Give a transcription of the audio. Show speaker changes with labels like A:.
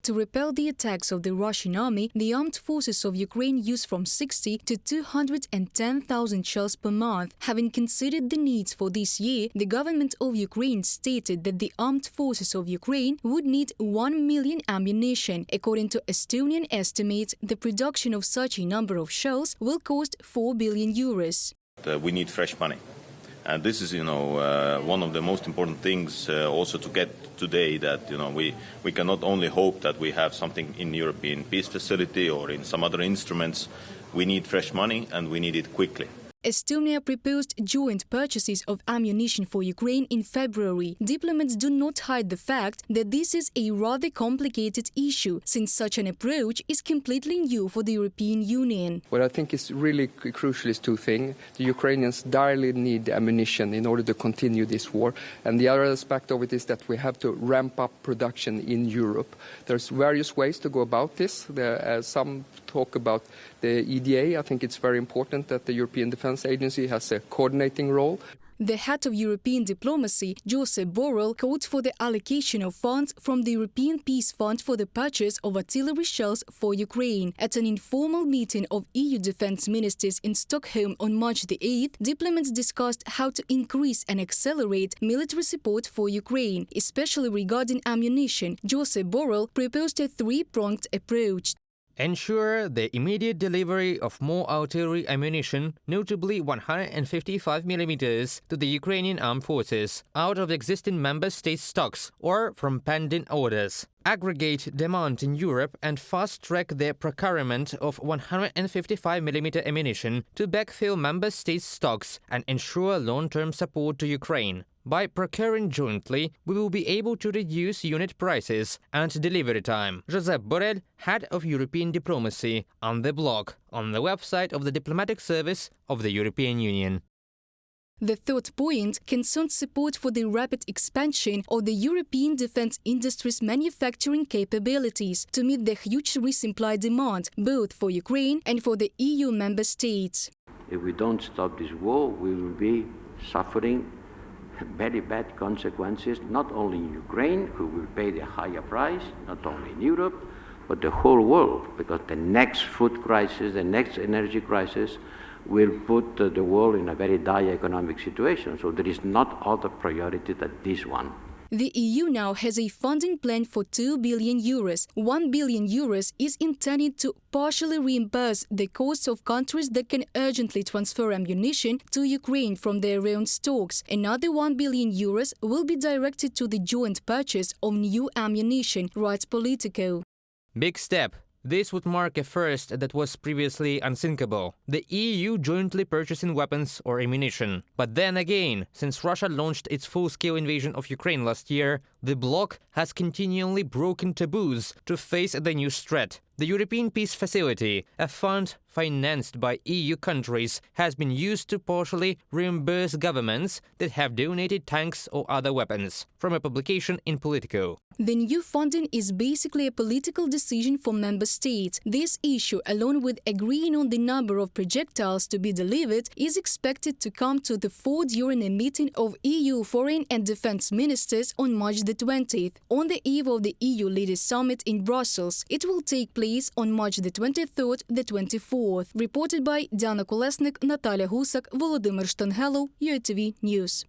A: To repel the attacks of the Russian army, the armed forces of Ukraine use from 60 to 210,000 shells per month. Having considered the needs for this year, the government of Ukraine stated that the armed forces of Ukraine would need 1 million ammunition. According to Estonian estimates, the production of such a number of shells will cost 4 billion euros.
B: We need fresh money. And this is, one of the most important things also to get today, that, we cannot only hope that we have something in European peace facility or in some other instruments. We need fresh money, and we need it quickly.
A: Estonia proposed joint purchases of ammunition for Ukraine in February. Diplomats do not hide the fact that this is a rather complicated issue, since such an approach is completely new for the European Union.
C: What I think is really crucial is two things. The Ukrainians direly need ammunition in order to continue this war. And the other aspect of it is that we have to ramp up production in Europe. There's various ways to go about this. Some talk about the EDA. I think it's very important that the European Defence Agency has a coordinating role.
A: The head of European diplomacy, Josep Borrell, called for the allocation of funds from the European Peace Fund for the purchase of artillery shells for Ukraine. At an informal meeting of EU defense ministers in Stockholm on March the 8th, diplomats discussed how to increase and accelerate military support for Ukraine, especially regarding ammunition. Josep Borrell proposed a three-pronged approach.
D: Ensure the immediate delivery of more artillery ammunition, notably 155mm, to the Ukrainian armed forces out of existing member state stocks or from pending orders. Aggregate demand in Europe and fast-track the procurement of 155mm ammunition to backfill member state stocks and ensure long-term support to Ukraine. By procuring jointly, we will be able to reduce unit prices and delivery time. Josep Borrell, head of European diplomacy, on the blog on the website of the Diplomatic Service of the European Union.
A: The third point concerns support for the rapid expansion of the European defense industry's manufacturing capabilities to meet the huge resupply demand, both for Ukraine and for the EU member states.
E: If we don't stop this war, we will be suffering very bad consequences, not only in Ukraine, who will pay the higher price, not only in Europe, but the whole world, because the next food crisis, the next energy crisis will put the world in a very dire economic situation. So there is not other priority than this one.
A: The EU now has a funding plan for 2 billion euros. 1 billion euros is intended to partially reimburse the costs of countries that can urgently transfer ammunition to Ukraine from their own stocks. Another 1 billion euros will be directed to the joint purchase of new ammunition, writes Politico.
D: Big step. This would mark a first that was previously unthinkable, the EU jointly purchasing weapons or ammunition. But then again, since Russia launched its full-scale invasion of Ukraine last year, the bloc has continually broken taboos to face the new threat. The European Peace Facility, a fund financed by EU countries, has been used to partially reimburse governments that have donated tanks or other weapons, from a publication in Politico.
A: The new funding is basically a political decision for member states. This issue, along with agreeing on the number of projectiles to be delivered, is expected to come to the fore during a meeting of EU foreign and defense ministers on March the 20th. On the eve of the EU Leaders Summit in Brussels, it will take place on March the 23rd, the 24th. Reported by Diana Kolesnik, Natalia Husak, Volodymyr Штангелов, UATV News.